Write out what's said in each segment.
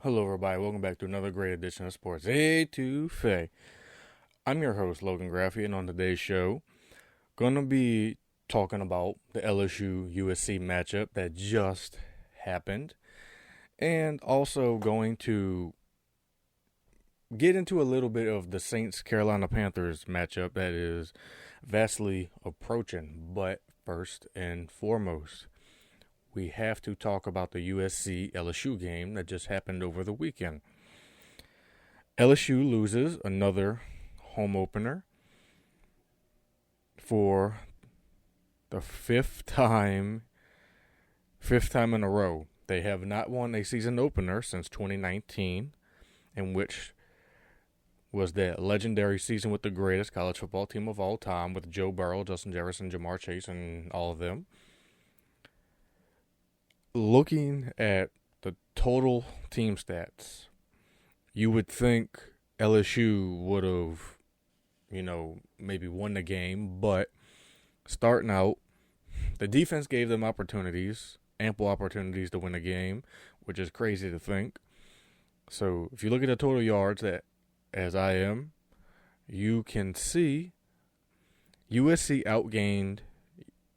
Hello, everybody. Welcome back to another great edition of Sports A to Faye. I'm your host, Logan Graffy, and on today's show, going to be talking about the LSU USC matchup that just happened, and also going to get into a little bit of the Saints Carolina Panthers matchup that is vastly approaching. But first and foremost, we have to talk about the USC LSU game that just happened over the weekend. LSU loses another home opener for the fifth time in a row. They have not won a season opener since 2019, in which was that legendary season with the greatest college football team of all time with Joe Burrow, Justin Jefferson, Jamar Chase, and all of them. Looking at the total team stats, you would think LSU would have, maybe won the game, but starting out, the defense gave them opportunities, ample opportunities to win the game, which is crazy to think. So if you look at the total yards, that as I am, you can see USC outgained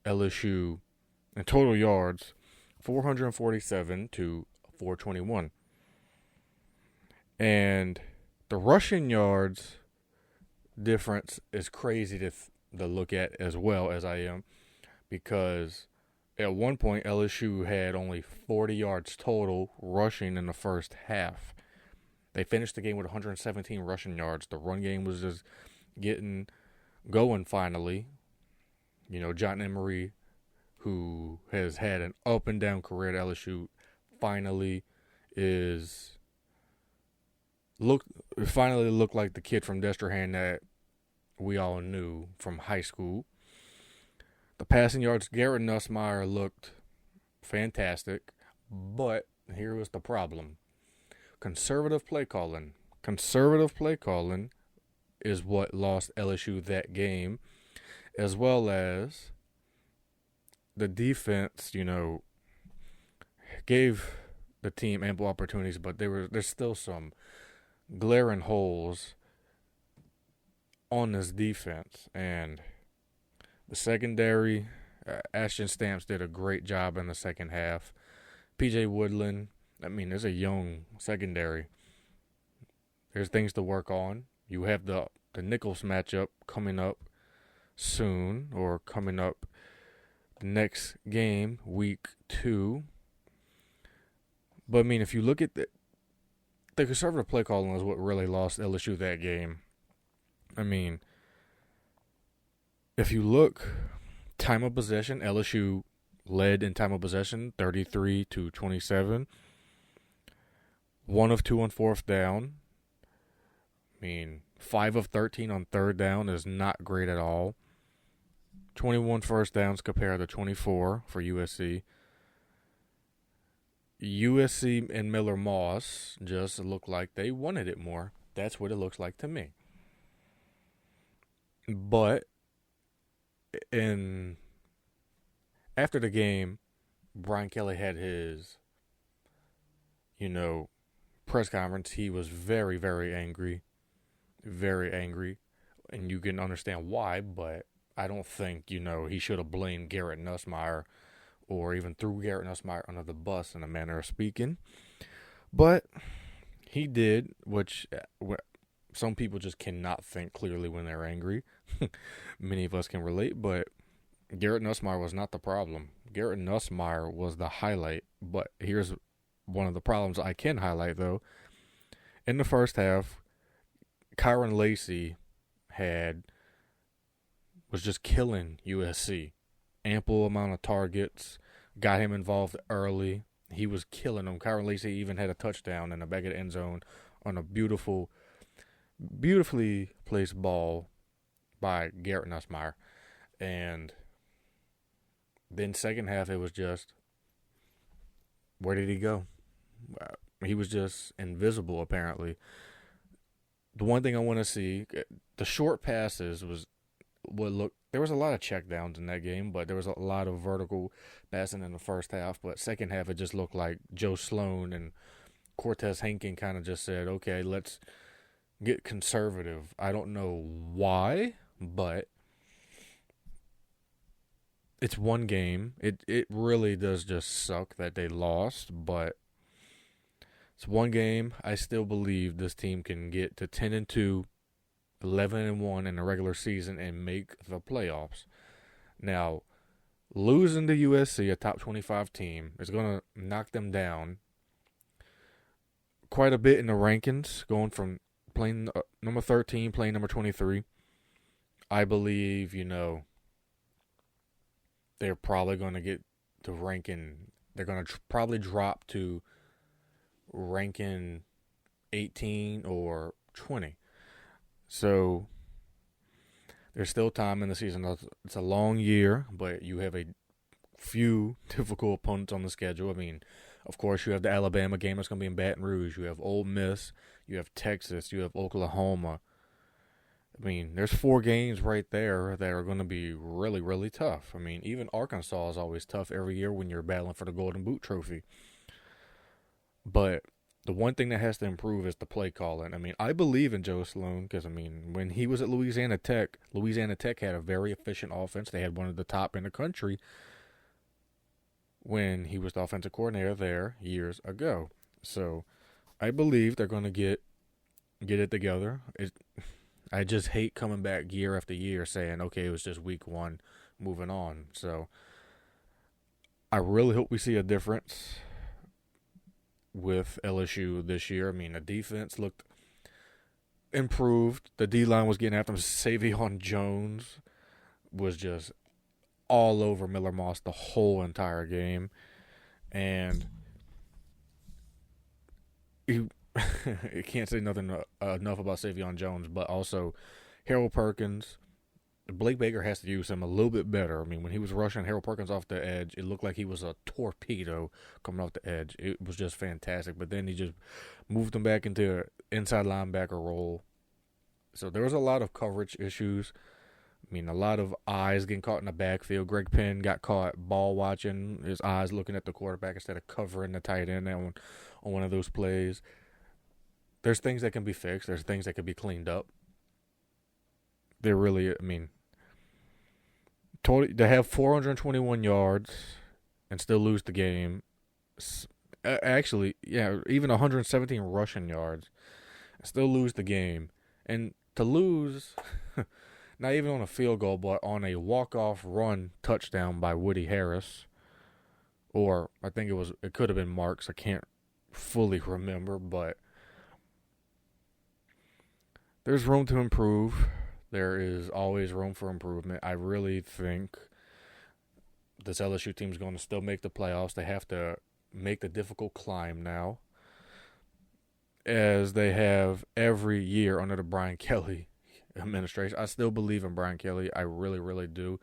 LSU in total yards 447 to 421. And the rushing yards difference is crazy to look at as well as I am, because at one point LSU had only 40 yards total rushing in the first half. They finished the game with 117 rushing yards. The run game was just getting going finally. John Emery, who has had an up and down career at LSU, finally looked like the kid from Destrehan that we all knew from high school. The passing yards, Garrett Nussmeier looked fantastic, but here was the problem. Conservative play calling is what lost LSU that game, as well as the defense, gave the team ample opportunities, but there's still some glaring holes on this defense. And the secondary, Ashton Stamps did a great job in the second half. PJ Woodland, there's a young secondary. There's things to work on. You have the Nichols matchup coming up soon, or coming up the next game, week 2. But if you look at the conservative play calling is what really lost LSU that game. If you look, time of possession, LSU led in time of possession 33 to 27. 1 of 2 on fourth down. 5 of 13 on third down is not great at all. 21 first downs compared to 24 for USC. USC and Miller Moss just look like they wanted it more. That's what it looks like to me. But after the game, Brian Kelly had his, press conference. He was very, very angry. Very angry. And you can understand why, but I don't think, he should have blamed Garrett Nussmeier or even threw Garrett Nussmeier under the bus in a manner of speaking. But he did, which some people just cannot think clearly when they're angry. Many of us can relate, but Garrett Nussmeier was not the problem. Garrett Nussmeier was the highlight. But here's one of the problems I can highlight, though. In the first half, Kyron Lacey was just killing USC. Ample amount of targets, got him involved early. He was killing them. Kyron Lacey even had a touchdown in the back of the end zone on a beautifully placed ball by Garrett Nussmeier. And then second half, it was just, where did he go? He was just invisible, apparently. The one thing I want to see, the short passes there was a lot of checkdowns in that game, but there was a lot of vertical passing in the first half. But second half, it just looked like Joe Sloan and Cortez Hankton kind of just said, okay, let's get conservative. I don't know why, but it's one game. It really does just suck that they lost, but it's one game. I still believe this team can get to 10-2, 11-1 in the regular season and make the playoffs. Now, losing to USC, a top 25 team, is going to knock them down quite a bit in the rankings, going from playing number 13, playing number 23. I believe, they're probably going to get to ranking. They're going to probably drop to ranking 18 or 20. So there's still time in the season. It's a long year, but you have a few difficult opponents on the schedule. I mean, of course, you have the Alabama game that's going to be in Baton Rouge. You have Ole Miss. You have Texas. You have Oklahoma. I mean, there's 4 games right there that are going to be really, really tough. I mean, even Arkansas is always tough every year when you're battling for the Golden Boot trophy. But the one thing that has to improve is the play calling. I mean, I believe in Joe Sloan because, I mean, when he was at Louisiana Tech had a very efficient offense. They had one of the top in the country when he was the offensive coordinator there years ago. So I believe they're going to get it together. I just hate coming back year after year saying, okay, it was just week 1, moving on. So I really hope we see a difference with LSU this year. I mean, the defense looked improved. The D-line was getting after him. Savion Jones was just all over Miller Moss the whole entire game. And you can't say nothing enough about Savion Jones, but also Harold Perkins. Blake Baker has to use him a little bit better. I mean, when he was rushing Harold Perkins off the edge, it looked like he was a torpedo coming off the edge. It was just fantastic. But then he just moved him back into inside linebacker role. So there was a lot of coverage issues. I mean, a lot of eyes getting caught in the backfield. Greg Penn got caught ball watching, his eyes looking at the quarterback instead of covering the tight end on one of those plays. There's things that can be fixed. There's things that can be cleaned up. They're really, I mean, they have 421 yards and still lose the game. Actually, yeah, even 117 rushing yards and still lose the game. And to lose, not even on a field goal, but on a walk-off run touchdown by Woody Harris, or I think it could have been Marks. I can't fully remember, but there's room to improve. There is always room for improvement. I really think this LSU team is going to still make the playoffs. They have to make the difficult climb now, as they have every year under the Brian Kelly administration. I still believe in Brian Kelly. I really, really do.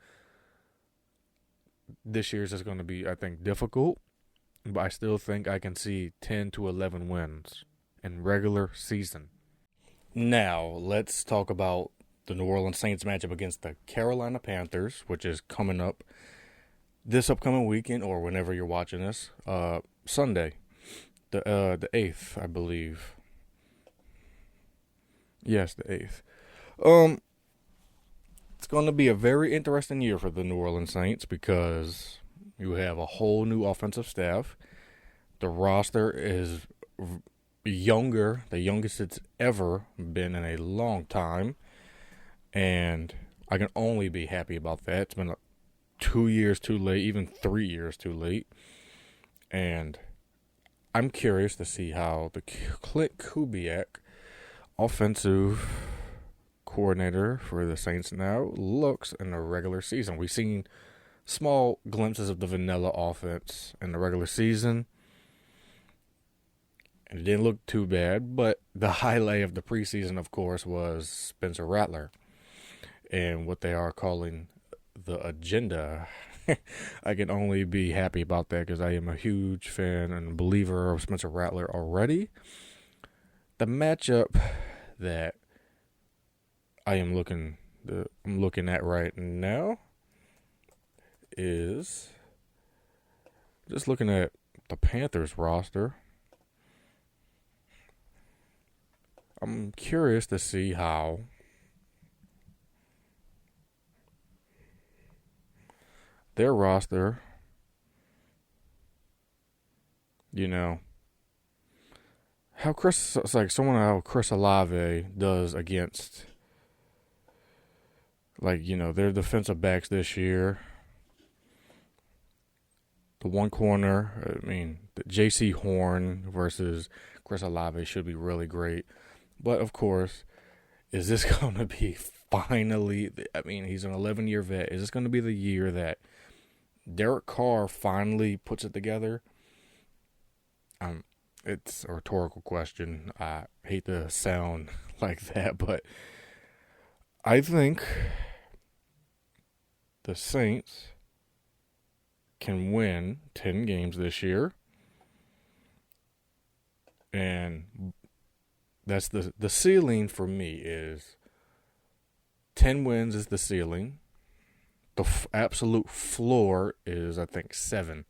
This year's is going to be, I think, difficult, but I still think I can see 10 to 11 wins in regular season. Now, let's talk about the New Orleans Saints matchup against the Carolina Panthers, which is coming up this upcoming weekend, or whenever you're watching this, Sunday, the 8th, I believe. Yes, the 8th. It's going to be a very interesting year for the New Orleans Saints because you have a whole new offensive staff. The roster is younger, the youngest it's ever been in a long time. And I can only be happy about that. It's been 2 years too late, even 3 years too late. And I'm curious to see how the Clint Kubiak, offensive coordinator for the Saints now, looks in the regular season. We've seen small glimpses of the vanilla offense in the regular season, and it didn't look too bad. But the highlight of the preseason, of course, was Spencer Rattler and what they are calling the agenda. I can only be happy about that because I am a huge fan and believer of Spencer Rattler already. The matchup that I'm looking at right now is just looking at the Panthers roster. I'm curious to see how their roster, how Chris Olave does against, their defensive backs this year. The one corner, the J.C. Horn versus Chris Olave should be really great. But, of course, is this going to be finally, he's an 11-year vet. Is this going to be the year that Derek Carr finally puts it together? It's a rhetorical question. I hate to sound like that, but I think the Saints can win 10 games this year. And that's the ceiling for me is 10 wins is the ceiling. The absolute floor is, I think, 7.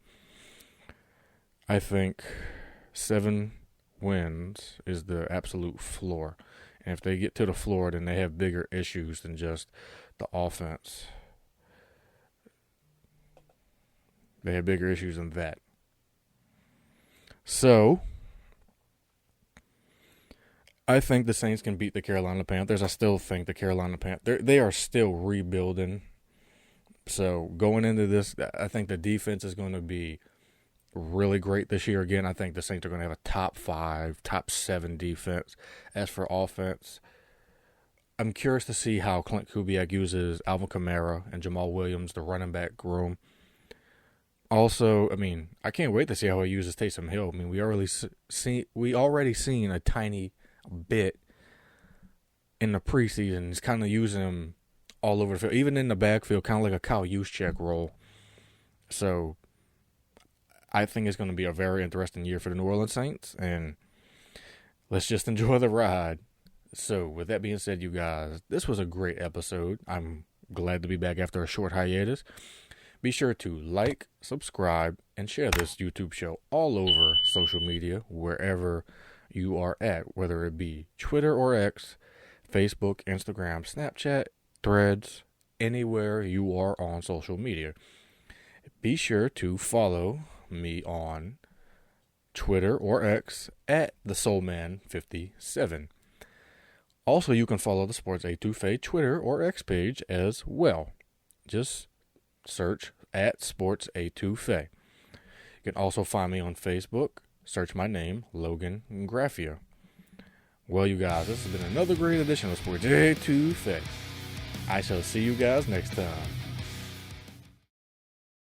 I think 7 wins is the absolute floor. And if they get to the floor, then they have bigger issues than just the offense. They have bigger issues than that. So, I think the Saints can beat the Carolina Panthers. I still think the Carolina Panthers, they are still rebuilding. So, going into this, I think the defense is going to be really great this year. Again, I think the Saints are going to have a top 5, top 7 defense. As for offense, I'm curious to see how Clint Kubiak uses Alvin Kamara and Jamal Williams, the running back room. Also, I can't wait to see how he uses Taysom Hill. We already seen a tiny bit in the preseason. He's kind of using him all over the field, even in the backfield, kind of like a Kyle Juszczyk role. So, I think it's going to be a very interesting year for the New Orleans Saints, and let's just enjoy the ride. So, with that being said, you guys, this was a great episode. I'm glad to be back after a short hiatus. Be sure to like, subscribe, and share this YouTube show all over social media, wherever you are at, whether it be Twitter or X, Facebook, Instagram, Snapchat, Threads, anywhere you are on social media. Be sure to follow me on Twitter or X at TheSoulMan57. Also, you can follow the Sports A2Fe Twitter or X page as well. Just search at Sports A2Fe. You can also find me on Facebook. Search my name, Logan Graffia. Well, you guys, this has been another great edition of Sports A2Fe. I shall see you guys next time.